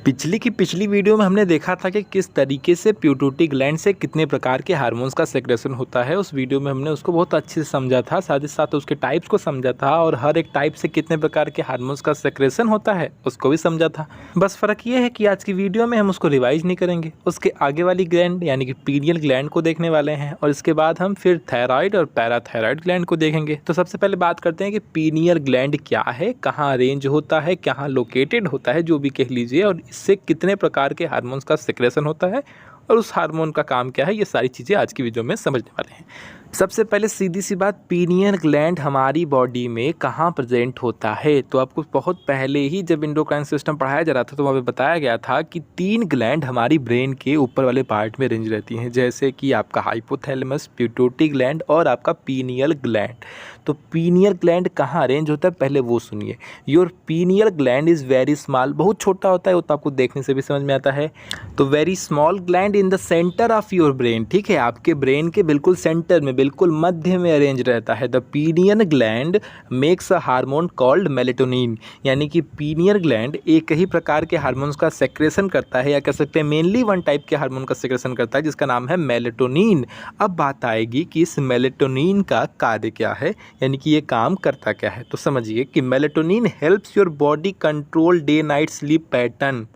पिछली वीडियो में हमने देखा था कि किस तरीके से पिट्यूटरी ग्लैंड से कितने प्रकार के हार्मोन्स का सेक्रेशन होता है। उस वीडियो में हमने उसको बहुत अच्छे से समझा था, साथ ही साथ उसके टाइप्स को समझा था और हर एक टाइप से कितने प्रकार के हार्मोन्स का सेक्रेशन होता है उसको भी समझा था। बस फ़र्क ये है कि आज की वीडियो में हम उसको रिवाइज नहीं करेंगे, उसके आगे वाली ग्लैंड यानी कि पीनियल ग्लैंड को देखने वाले हैं और इसके बाद हम फिर थायराइड और पैराथायराइड ग्लैंड को देखेंगे। तो सबसे पहले बात करते हैं कि पीनियल ग्लैंड क्या है, कहाँ अरेंज होता है, कहाँ लोकेटेड होता है, जो भी कह लीजिए, और इससे कितने प्रकार के हार्मोन्स का सेक्रेशन होता है और उस हार्मोन का काम क्या है। ये सारी चीज़ें आज की वीडियो में समझने वाले हैं। सबसे पहले सीधी सी बात, पीनियल ग्लैंड हमारी बॉडी में कहाँ प्रेजेंट होता है। तो आपको बहुत पहले ही जब एंडोक्राइन सिस्टम पढ़ाया जा रहा था तो वहाँ पे बताया गया था कि 3 ग्लैंड हमारी ब्रेन के ऊपर वाले पार्ट में रेंज रहती हैं, जैसे कि आपका हाइपोथैलेमस, पिट्यूटरी ग्लैंड और आपका पीनियल ग्लैंड। तो पीनियल ग्लैंड कहाँ अरेंज होता है पहले वो सुनिए। Your pineal gland is very small, बहुत छोटा होता है, वो तो आपको देखने से भी समझ में आता है। तो very small gland in the centre of your brain, ठीक है, आपके ब्रेन के बिल्कुल सेंटर में, बिल्कुल मध्य में अरेंज रहता है। The pineal gland makes a hormone called melatonin, यानी कि पीनियल ग्लैंड एक ही प्रकार के हार्मोन्स का सेक्रेशन करता है, या कह सकते हैं मेनली वन टाइप के हार्मोन का सेक्रेशन करता है जिसका नाम है मेलेटोनिन। अब बात आएगी कि इस मेलेटोनिन का कार्य क्या है, यानी कि ये काम करता क्या है। तो समझिए कि melatonin helps your body control day night sleep pattern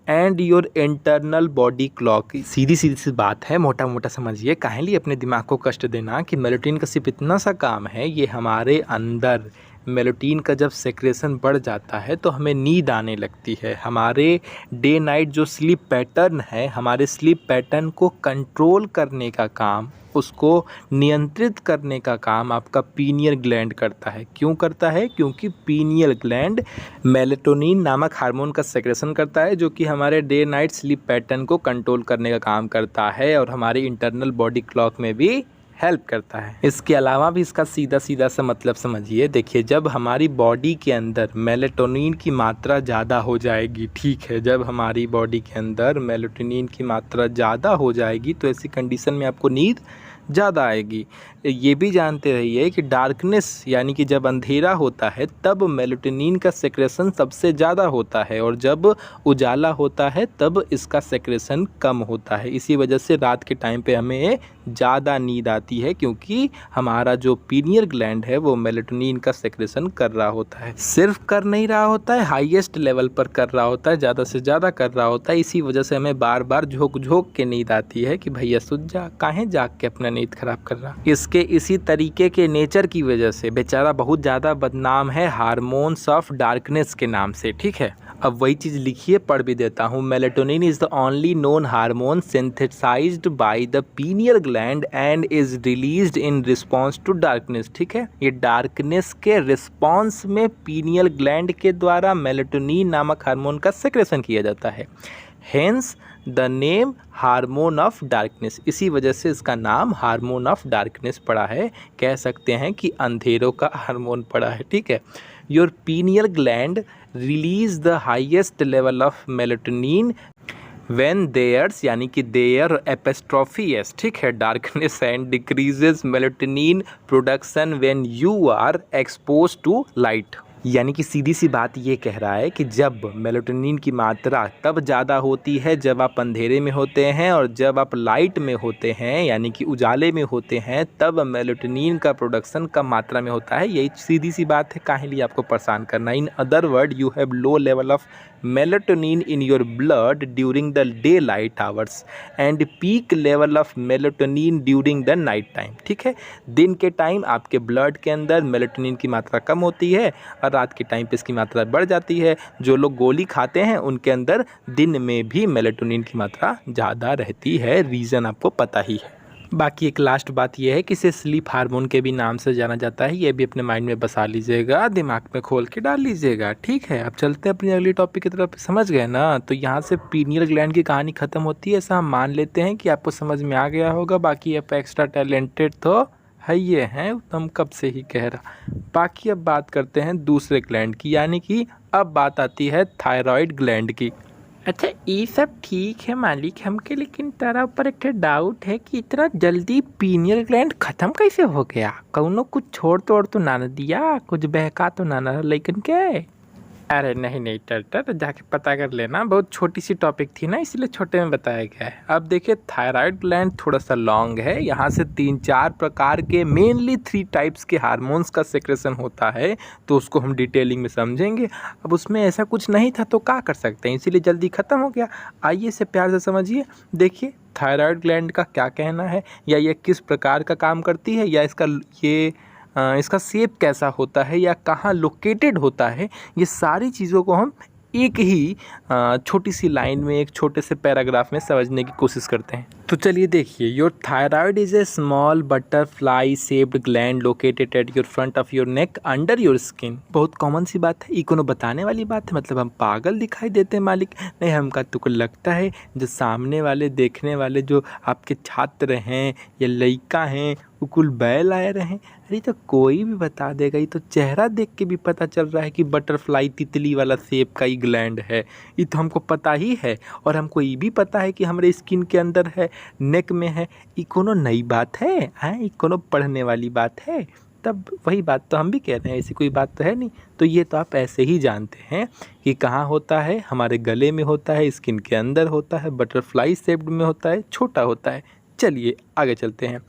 and your internal body clock. सीधी सी बात है, मोटा मोटा समझिए, काहे लिए अपने दिमाग को कष्ट देना कि मेलेटोनिन का सिर्फ इतना सा काम है। ये हमारे अंदर मेलेटोनिन का जब सेक्रेशन बढ़ जाता है तो हमें नींद आने लगती है। हमारे डे नाइट जो स्लीप पैटर्न है, हमारे स्लीप पैटर्न को कंट्रोल करने का काम, उसको नियंत्रित करने का काम आपका पीनियल ग्लैंड करता है। क्यों करता है? क्योंकि पीनियल ग्लैंड मेलेटोनिन नामक हार्मोन का सेक्रेशन करता है जो कि हमारे डे नाइट स्लीप पैटर्न को कंट्रोल करने का काम करता है और हमारी इंटरनल बॉडी क्लॉक में भी हेल्प करता है। इसके अलावा भी इसका सीधा सीधा सा मतलब समझिए। देखिए, जब हमारी बॉडी के अंदर मेलेटोनिन की मात्रा ज़्यादा हो जाएगी, ठीक है, जब हमारी बॉडी के अंदर मेलेटोनिन की मात्रा ज़्यादा हो जाएगी तो ऐसी कंडीशन में आपको नींद ज़्यादा आएगी। ये भी जानते रहिए कि डार्कनेस यानी कि जब अंधेरा होता है तब मेलेटोनिन का सेक्रेशन सबसे ज़्यादा होता है और जब उजाला होता है तब इसका सेक्रेशन कम होता है। इसी वजह से रात के टाइम पे हमें ज़्यादा नींद आती है, क्योंकि हमारा जो पीनियल ग्लैंड है वो मेलेटोनिन का सेक्रेशन कर रहा होता है। सिर्फ कर नहीं रहा होता है, हाईएस्ट लेवल पर कर रहा होता है, ज़्यादा से ज़्यादा कर रहा होता है। इसी वजह से हमें बार बार झोंक झोंक के नींद आती है कि भैया सुझ जा, काहे जाग के अपना नींद खराब कर रहा। इसके इसी तरीके के नेचर की वजह से बेचारा बहुत ज़्यादा बदनाम है हार्मोन्स ऑफ डार्कनेस के नाम से, ठीक है। अब वही चीज़ लिखिए, पढ़ भी देता हूँ। Melatonin is the only known hormone synthesized by the pineal gland and is released in response to darkness, ठीक है। ये डार्कनेस के रिस्पॉन्स में पीनियल ग्लैंड के द्वारा मेलेटोनिन नामक हार्मोन का सेक्रेशन किया जाता है। Hence the name hormone of darkness, इसी वजह से इसका नाम हार्मोन ऑफ डार्कनेस पड़ा है। कह सकते हैं कि अंधेरों का हार्मोन पड़ा है, ठीक है। Your pineal gland release the highest level of melatonin when there's, यानी कि देयर एपिस्ट्रॉफी एस, ठीक है, darkness and decreases melatonin production when you are expose to light. यानी कि सीधी सी बात ये कह रहा है कि जब मेलेटोनिन की मात्रा तब ज़्यादा होती है जब आप अंधेरे में होते हैं, और जब आप लाइट में होते हैं यानी कि उजाले में होते हैं तब मेलेटोनिन का प्रोडक्शन कम मात्रा में होता है। यही सीधी सी बात है, काहे लिए आपको परेशान करना। In other word, you have low level of melatonin in your blood during the day light hours and peak level of melatonin during the night time, ठीक है। दिन के टाइम आपके ब्लड के अंदर मेलेटोनिन की मात्रा कम होती है और रात के टाइम पे इसकी मात्रा बढ़ जाती है। जो लोग गोली खाते हैं उनके अंदर दिन में भी मेलेटोनिन की मात्रा ज़्यादा रहती है। रीज़न आपको पता ही है। बाकी एक लास्ट बात यह है कि इसे स्लीप हार्मोन के भी नाम से जाना जाता है। ये भी अपने माइंड में बसा लीजिएगा, दिमाग में खोल के डाल लीजिएगा, ठीक है। अब चलते हैं अपनी अगली टॉपिक की तरफ। समझ गए ना? तो यहाँ से पीनियल ग्लैंड की कहानी ख़त्म होती है, ऐसा हम मान लेते हैं कि आपको समझ में आ गया होगा। बाकी आप एक्स्ट्रा टैलेंटेड तो है, ये हैं, हम कब से ही कह रहा। बाकी अब बात करते हैं दूसरे ग्लैंड की, यानी कि अब बात आती है थायराइड ग्लैंड की। अच्छा, ये सब ठीक है मालिक हमके, लेकिन तारा ऊपर एक डाउट है कि इतना जल्दी पीनियल ग्लैंड ख़त्म कैसे हो गया? कौनो कुछ छोड़ तोड़ तो ना दिया, कुछ बहका तो ना लेकिन क्या है? अरे नहीं नहीं टर्टर, तो जाके पता कर लेना, बहुत छोटी सी टॉपिक थी ना, इसलिए छोटे में बताया गया है। अब देखिए थायराइड ग्लैंड थोड़ा सा लॉन्ग है, यहाँ से 3-4 प्रकार के मेनली 3 टाइप्स के हार्मोन्स का सेक्रेशन होता है, तो उसको हम डिटेलिंग में समझेंगे। अब उसमें ऐसा कुछ नहीं था तो क्या कर सकते हैं, इसीलिए जल्दी ख़त्म हो गया। आइए इसे प्यार से समझिए। देखिए थायराइड ग्लैंड का क्या कहना है, या ये किस प्रकार का काम करती है, या इसका शेप कैसा होता है, या कहाँ लोकेटेड होता है, ये सारी चीज़ों को हम एक ही छोटी सी लाइन में, एक छोटे से पैराग्राफ में समझने की कोशिश करते हैं। तो चलिए देखिए, your thyroid is a small butterfly shaped gland located at your front of your neck under your skin. बहुत कॉमन सी बात है, ये कोनो बताने वाली बात है, मतलब हम पागल दिखाई देते हैं मालिक? नहीं, हमका तो कुछ लगता है जो सामने वाले देखने वाले जो आपके छात्र हैं या लड़का हैं वो कुल बैल आए रहे। अरे तो कोई भी बता देगा, ये तो चेहरा देख के भी पता चल रहा है कि बटरफ्लाई तितली वाला शेप का ही ग्लैंड है, ये तो हमको पता ही है। और हमको ये भी पता है कि हमारे स्किन के अंदर है, नेक में है। ये कोनो नई बात है? ये कोनो पढ़ने वाली बात है? तब वही बात तो हम भी कह रहे हैं, ऐसी कोई बात तो है नहीं। तो ये तो आप ऐसे ही जानते हैं कि कहाँ होता है, हमारे गले में होता है, स्किन के अंदर होता है, बटरफ्लाई शेप्ड में होता है, छोटा होता है। चलिए आगे चलते हैं।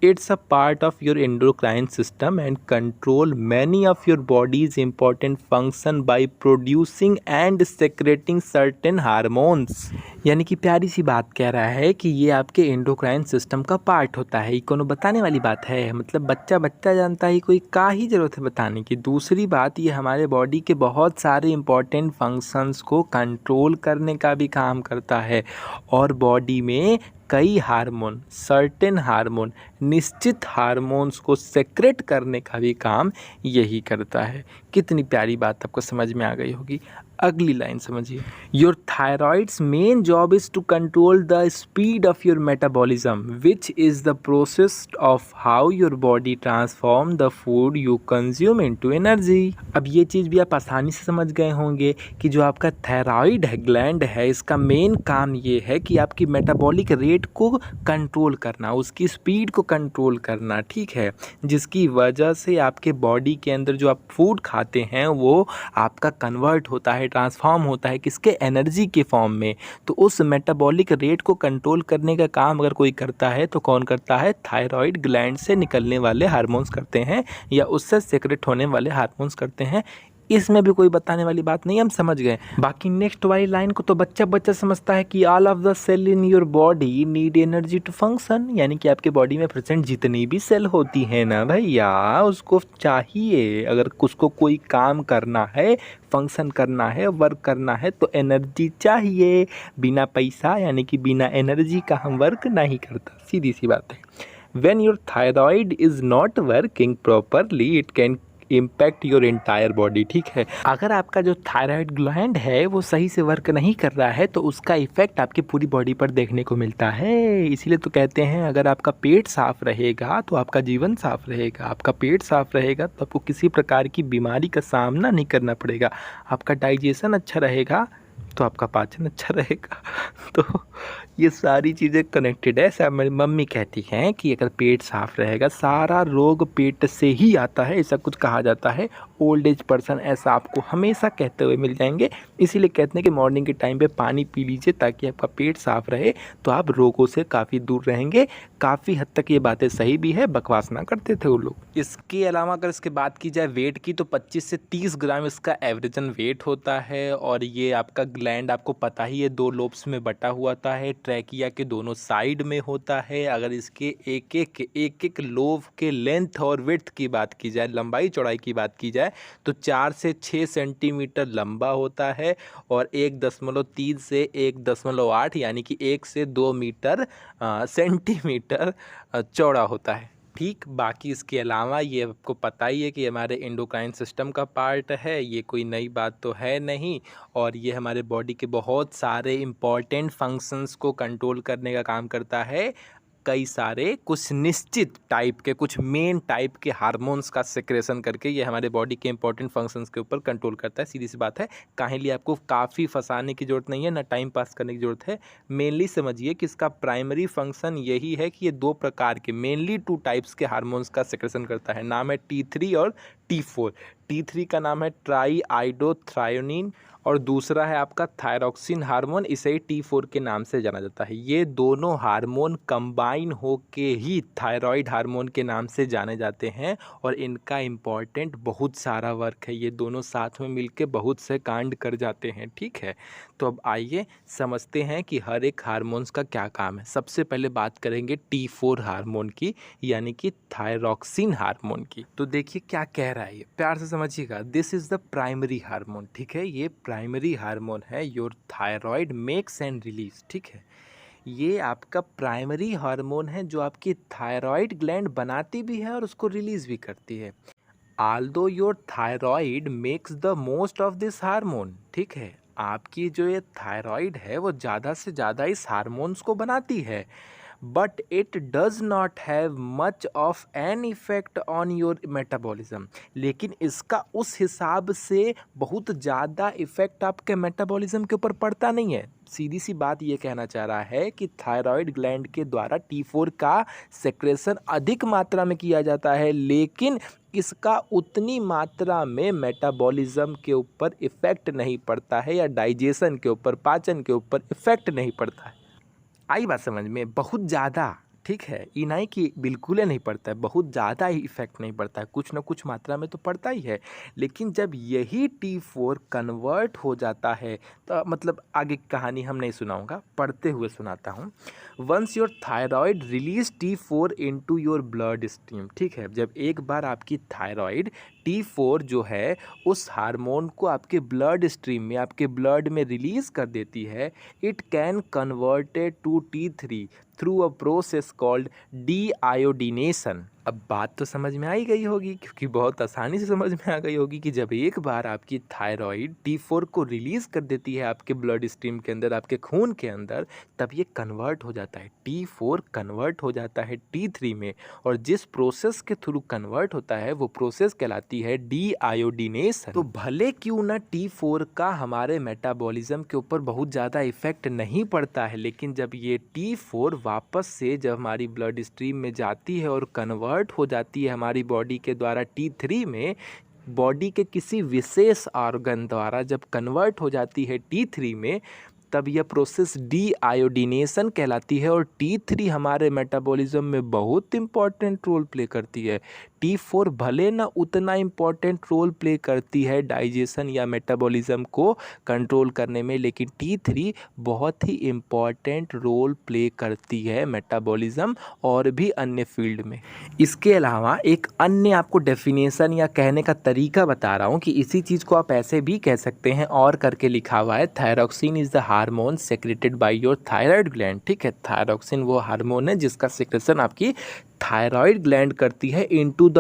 It's a part of your endocrine system and control many of your bodies important function by producing and secreting certain hormones. यानी कि प्यारी सी बात कह रहा है कि ये आपके एंडोक्राइन सिस्टम का पार्ट होता है। ये कोनो बताने वाली बात है? मतलब बच्चा बच्चा जानता है, कोई का ही ज़रूरत है बताने की। दूसरी बात, ये हमारे बॉडी के बहुत सारे इंपॉर्टेंट फंक्शंस को कंट्रोल करने का भी काम करता है, और बॉडी में कई हार्मोन, सर्टेन हार्मोन, निश्चित हार्मोन्स को सेक्रेट करने का भी काम यही करता है। कितनी प्यारी बात आपको समझ में आ गई होगी। अगली लाइन समझिए। Your thyroid's main job is to control the speed of your metabolism which is the process of how your body transform the food you consume into energy. अब ये चीज़ भी आप आसानी से समझ गए होंगे कि जो आपका थायराइड है, ग्लैंड है, इसका मेन काम ये है कि आपकी मेटाबॉलिक रेट को कंट्रोल करना, उसकी स्पीड को कंट्रोल करना, ठीक है, जिसकी वजह से आपके बॉडी के अंदर जो आप फूड खाते हैं वो आपका कन्वर्ट होता है, ट्रांसफॉर्म होता है किसके? एनर्जी के फॉर्म में। तो उस मेटाबॉलिक रेट को कंट्रोल करने का काम अगर कोई करता है तो कौन करता है? थायराइड ग्लैंड से निकलने वाले हार्मोन्स करते हैं, या उससे सेक्रेट होने वाले हार्मोन्स करते हैं। इसमें भी कोई बताने वाली बात नहीं, हम समझ गए। बाकी नेक्स्ट वाली लाइन को तो बच्चा बच्चा समझता है कि all of the cell in your body need energy to function. यानी कि आपके बॉडी में प्रेजेंट जितनी भी सेल होती है ना भैया, उसको चाहिए, अगर उसको कोई काम करना है, फंक्शन करना है, वर्क करना है, तो एनर्जी चाहिए। बिना पैसा यानी कि बिना एनर्जी का हम वर्क नहीं करता, सीधी सी बात है। When your thyroid is not working properly it can impact your entire body, ठीक है। अगर आपका जो थायराइड ग्लैंड है वो सही से वर्क नहीं कर रहा है तो उसका इफेक्ट आपकी पूरी बॉडी पर देखने को मिलता है। इसीलिए तो कहते हैं अगर आपका पेट साफ रहेगा तो आपका जीवन साफ रहेगा, आपका पेट साफ रहेगा तो आपको किसी प्रकार की बीमारी का सामना नहीं करना पड़ेगा, आपका डाइजेशन अच्छा रहेगा तो आपका पाचन अच्छा रहेगा। तो ये सारी चीज़ें कनेक्टेड है। ऐसा मेरी मम्मी कहती हैं कि अगर पेट साफ रहेगा, सारा रोग पेट से ही आता है, ऐसा कुछ कहा जाता है। ओल्ड एज पर्सन ऐसा आपको हमेशा कहते हुए मिल जाएंगे। इसीलिए कहते हैं कि मॉर्निंग के टाइम पे पानी पी लीजिए ताकि आपका पेट साफ रहे, तो आप रोगों से काफ़ी दूर रहेंगे। काफ़ी हद तक ये बातें सही भी है, बकवास ना करते थे वो लोग। इसके अलावा अगर इसके बात की जाए वेट की, तो 25 से 30 ग्राम इसका एवरेजन वेट होता है। और ये आपका ग्लैंड आपको पता ही है 2 लोब्स में बटा हुआ होता है, ट्रैकिया के दोनों साइड में होता है। अगर इसके एक एक लोब के लेंथ और विड्थ की बात की जाए, लंबाई चौड़ाई की बात की जाए, तो 4 से 6 सेंटीमीटर लंबा होता है और 1.3 से 1.8 यानी कि 1 से 2 मीटर सेंटीमीटर चौड़ा होता है, ठीक। बाकी इसके अलावा ये आपको पता ही है कि हमारे एंडोक्राइन सिस्टम का पार्ट है, ये कोई नई बात तो है नहीं। और ये हमारे बॉडी के बहुत सारे इम्पॉर्टेंट फंक्शंस को कंट्रोल करने का काम करता है। कई सारे कुछ निश्चित टाइप के, कुछ मेन टाइप के हार्मोन्स का सिक्रेशन करके ये हमारे बॉडी के इंपॉर्टेंट फंक्शंस के ऊपर कंट्रोल करता है। सीधी सी बात है, काहे लिए आपको काफ़ी फंसाने की ज़रूरत नहीं है, ना टाइम पास करने की ज़रूरत है। मेनली समझिए कि इसका प्राइमरी फंक्शन यही है कि ये दो प्रकार के, मेनली टू टाइप्स के हार्मोन्स का सिक्रेशन करता है। नाम है T3 और T4। T3 का नाम है ट्राई आइडोथ्रायोनिन और दूसरा है आपका थायरॉक्सिन हार्मोन, इसे ही T4 के नाम से जाना जाता है। ये दोनों हार्मोन कंबाइन होके ही थायराइड हार्मोन के नाम से जाने जाते हैं और इनका इम्पॉर्टेंट बहुत सारा वर्क है। ये दोनों साथ में मिलके बहुत से कांड कर जाते हैं, ठीक है। तो अब आइए समझते हैं कि हर एक हार्मोन्स का क्या काम है। सबसे पहले बात करेंगे T4 हार्मोन की, यानी कि थायरॉक्सिन हार्मोन की। तो देखिए क्या कह रहा है, ये प्यार से समझिएगा। This is the primary hormone, ठीक है। ये प्राइमरी हार्मोन है your thyroid makes and release, ठीक है। ये आपका प्राइमरी हार्मोन है जो आपकी थायराइड ग्लैंड बनाती भी है और उसको रिलीज भी करती है। Aldous your thyroid makes the most of this hormone, ठीक है। आपकी जो ये थायराइड है वो ज़्यादा से ज़्यादा इस हार्मोन्स को बनाती है, but it does not have much of an effect on your metabolism. लेकिन इसका उस हिसाब से बहुत ज़्यादा इफेक्ट आपके मेटाबॉलिज्म के ऊपर पड़ता नहीं है। सीधी सी बात ये कहना चाह रहा है कि थायराइड ग्लैंड के द्वारा T4 का सेक्रेशन अधिक मात्रा में किया जाता है, लेकिन इसका उतनी मात्रा में मेटाबॉलिज्म के ऊपर इफेक्ट नहीं पड़ता है, या डाइजेशन के ऊपर, पाचन के ऊपर इफेक्ट नहीं पड़ता है। आई बात समझ में? बहुत ज़्यादा, ठीक है। ये नहीं कि बिल्कुल ही नहीं पड़ता है, बहुत ज़्यादा ही इफेक्ट नहीं पड़ता है, कुछ ना कुछ मात्रा में तो पड़ता ही है। लेकिन जब यही T4 कन्वर्ट हो जाता है, तो मतलब आगे की कहानी हम नहीं सुनाऊंगा, पढ़ते हुए सुनाता हूँ। Once your thyroid release T4 into your blood stream, ठीक है। जब एक बार आपकी थायराइड T4 जो है उस हार्मोन को आपके ब्लड स्ट्रीम में, आपके ब्लड में रिलीज़ कर देती है, it can converted to T3 through a process called deiodination. अब बात तो समझ में आई गई होगी, क्योंकि बहुत आसानी से समझ में आ गई होगी कि जब एक बार आपकी थायराइड T4 को रिलीज़ कर देती है आपके ब्लड स्ट्रीम के अंदर, आपके खून के अंदर, तब ये कन्वर्ट हो जाता है, T4 कन्वर्ट हो जाता है T3 में। और जिस प्रोसेस के थ्रू कन्वर्ट होता है वो प्रोसेस कहलाती है डीआयोडीनेशन। तो भले क्यों ना T4 का हमारे मेटाबॉलिज्म के ऊपर बहुत ज़्यादा इफेक्ट नहीं पड़ता है, लेकिन जब ये T4 वापस से जब हमारी ब्लड स्ट्रीम में जाती है और कन्वर्ट हो जाती है हमारी बॉडी के द्वारा T3 में, बॉडी के किसी विशेष ऑर्गन द्वारा जब कन्वर्ट हो जाती है T3 में, तब यह प्रोसेस डीआयोडीनेशन कहलाती है। और T3 हमारे मेटाबॉलिज्म में बहुत इंपॉर्टेंट रोल प्ले करती है। T4 भले ना उतना इम्पॉर्टेंट रोल प्ले करती है डाइजेशन या मेटाबॉलिज्म को कंट्रोल करने में, लेकिन T3 बहुत ही इम्पॉर्टेंट रोल प्ले करती है मेटाबॉलिज्म और भी अन्य फील्ड में। इसके अलावा एक अन्य आपको डेफिनेशन या कहने का तरीका बता रहा हूँ कि इसी चीज़ को आप ऐसे भी कह सकते हैं, और करके लिखा हुआ है, thyroxine is the hormone secreted by your thyroid gland, ठीक है। थायरॉक्सिन वो हार्मोन है जिसका सेक्रेशन आपकी थायराइड ग्लैंड करती है इनटू द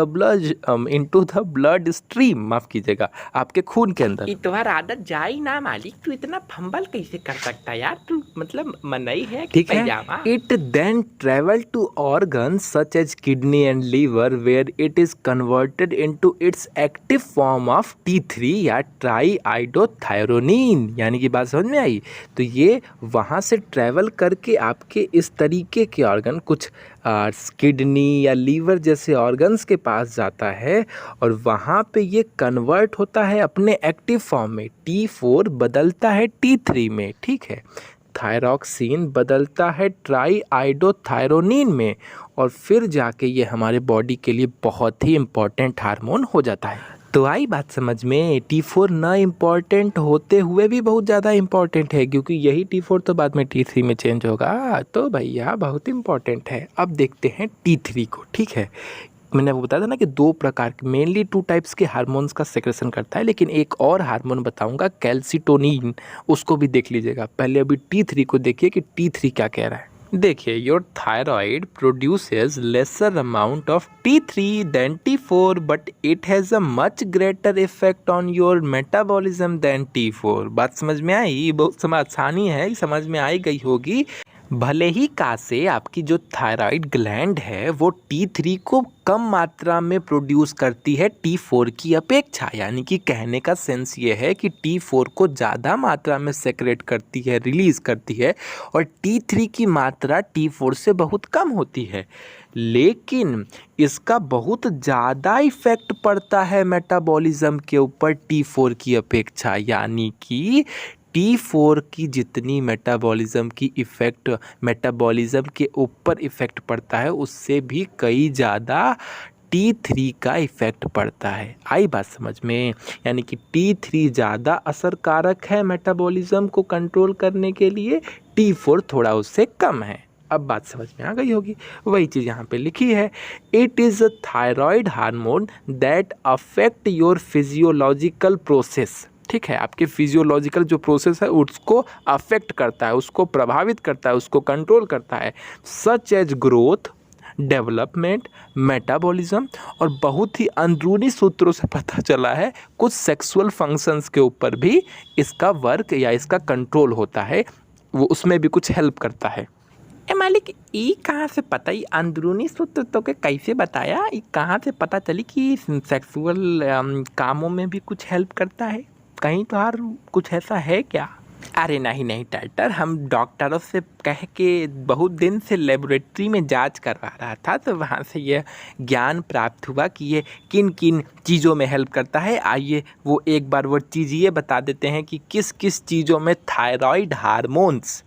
ब्लड स्ट्रीम, माफ कीजिएगा, आपके खून के अंदर। इतवार आदत जाई ना मालिक, तू इतना फंबल कैसे कर सकता है यार, तू मतलब मनई है कि ठीक है। पैजामा। It then travel to organs such as kidney and liver where it is converted into its active form of T3 या ट्राई आइडोथायरोनिन। यानी कि बात समझ में आई? तो ये वहाँ से ट्रेवल करके आपके इस तरीके के ऑर्गन, कुछ किडनी या लीवर जैसे ऑर्गन्स के पास जाता है और वहाँ पे ये कन्वर्ट होता है अपने एक्टिव फॉर्म में। T4 बदलता है T3 में, ठीक है। थायरॉक्सिन बदलता है ट्राई आइडोथायरोनिन में, और फिर जाके ये हमारे बॉडी के लिए बहुत ही इम्पॉर्टेंट हार्मोन हो जाता है। तो आई बात समझ में? T4 ना इम्पॉर्टेंट होते हुए भी बहुत ज़्यादा इम्पॉर्टेंट है, क्योंकि यही T4 तो बाद में T3 में चेंज होगा, तो भैया बहुत इम्पॉर्टेंट है। अब देखते हैं T3 को, ठीक है। मैंने आपको बताया था ना कि दो प्रकार के, मेनली टू टाइप्स के हार्मोन्स का सेक्रेशन करता है, लेकिन एक और हार्मोन बताऊंगा कैल्सिटोनिन, उसको भी देख लीजिएगा। पहले अभी T3 को देखिए कि T3 क्या कह रहा है। देखिए, your thyroid produces lesser amount of T3 than T4 but it has a much greater effect on your metabolism than T4। बात समझ में आई? बहुत आसानी है, समझ में आई गई होगी। भले ही कासे आपकी जो थायराइड ग्लैंड है वो T3 को कम मात्रा में प्रोड्यूस करती है T4 की अपेक्षा, यानी कि कहने का सेंस ये है कि T4 को ज़्यादा मात्रा में सेक्रेट करती है, रिलीज़ करती है, और T3 की मात्रा T4 से बहुत कम होती है। लेकिन इसका बहुत ज़्यादा इफ़ेक्ट पड़ता है मेटाबॉलिज्म के ऊपर T4 की अपेक्षा, यानी कि T4 की जितनी मेटाबॉलिज्म की इफ़ेक्ट मेटाबॉलिज्म के ऊपर इफ़ेक्ट पड़ता है उससे भी कई ज़्यादा T3 का इफ़ेक्ट पड़ता है। आई बात समझ में? यानी कि T3 ज़्यादा असरकारक है मेटाबॉलिज्म को कंट्रोल करने के लिए, T4 थोड़ा उससे कम है। अब बात समझ में आ गई होगी। वही चीज़ यहाँ पे लिखी है, it is a thyroid hormone that affect your physiological process. ठीक है, आपके फिजियोलॉजिकल जो प्रोसेस है उसको अफेक्ट करता है, उसको प्रभावित करता है, उसको कंट्रोल करता है, such as growth, development, metabolism, और बहुत ही अंदरूनी सूत्रों से पता चला है कुछ सेक्सुअल फंक्शंस के ऊपर भी इसका वर्क या इसका कंट्रोल होता है, वो उसमें भी कुछ हेल्प करता है। ए मालिक, ई कहाँ से पता, ई अंदरूनी सूत्र तो के कैसे बताया, ई कहाँ से पता चली कि सेक्सुअल कामों में भी कुछ हेल्प करता है? कहीं तो यार कुछ ऐसा है क्या? अरे नहीं नहीं टाइटर, हम डॉक्टरों से कह के बहुत दिन से लेबोरेटरी में जांच करवा रहा था, तो वहाँ से यह ज्ञान प्राप्त हुआ कि ये किन किन चीज़ों में हेल्प करता है। आइए वो एक बार वो चीज़ ये बता देते हैं कि किस किस चीज़ों में थायराइड हार्मोन्स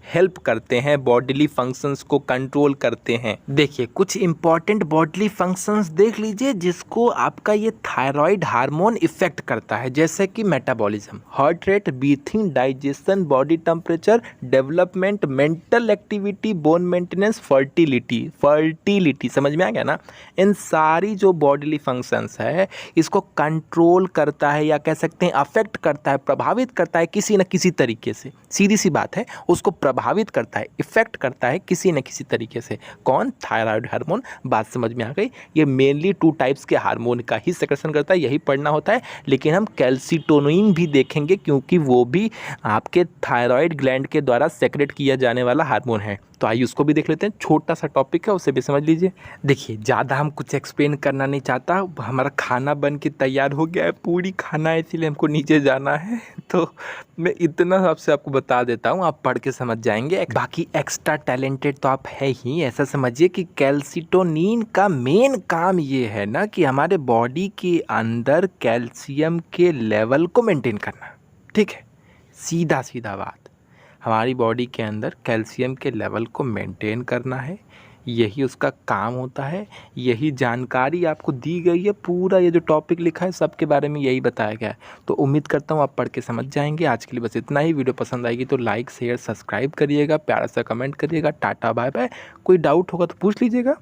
हेल्प करते हैं, बॉडीली फंक्शंस को कंट्रोल करते हैं। देखिए कुछ इंपॉर्टेंट बॉडीली फंक्शंस देख लीजिए जिसको आपका ये थायराइड हार्मोन इफेक्ट करता है, जैसे कि metabolism, heart rate, breathing, digestion, body temperature, development, mental activity, bone maintenance, fertility समझ में आ गया ना? इन सारी जो बॉडीली फंक्शंस है इसको कंट्रोल करता है, या कह सकते हैं अफेक्ट करता है, प्रभावित करता है किसी न किसी तरीके से। सीधी सी बात है, उसको प्रभावित करता है, इफेक्ट करता है किसी न किसी तरीके से। कौन? Thyroid hormone. बात समझ में आ गई? ये मेनली 2 टाइप्स के हार्मोन का ही सेक्रेशन करता है, यही पढ़ना होता है। लेकिन हम कैल्सिटोनिन भी देखेंगे क्योंकि वो भी आपके थायराइड ग्लैंड के द्वारा सेक्रेट किया जाने वाला हार्मोन है। तो आइए उसको भी देख लेते हैं, छोटा सा टॉपिक है, उसे भी समझ लीजिए। देखिए ज़्यादा हम कुछ एक्सप्लेन करना नहीं चाहता, हमारा खाना बन के तैयार हो गया है, पूरी खाना है, इसीलिए हमको नीचे जाना है। तो मैं इतना आपसे आपको बता देता हूँ, आप पढ़ के समझ जाएंगे। बाकी एक्स्ट्रा टैलेंटेड तो आप है ही, ऐसा समझिए कि कैल्सिटोनिन का मेन काम ये है ना कि हमारे बॉडी के अंदर कैल्शियम के लेवल को मेंटेन करना। ठीक है, सीधा सीधा बात, हमारी बॉडी के अंदर कैल्शियम के लेवल को मेंटेन करना है, यही उसका काम होता है। यही जानकारी आपको दी गई है, पूरा ये जो टॉपिक लिखा है सबके बारे में यही बताया गया है। तो उम्मीद करता हूँ आप पढ़ के समझ जाएंगे। आज के लिए बस इतना ही। वीडियो पसंद आएगी तो लाइक शेयर सब्सक्राइब करिएगा, प्यारा सा कमेंट करिएगा। Tata bye bye. कोई डाउट होगा तो पूछ लीजिएगा।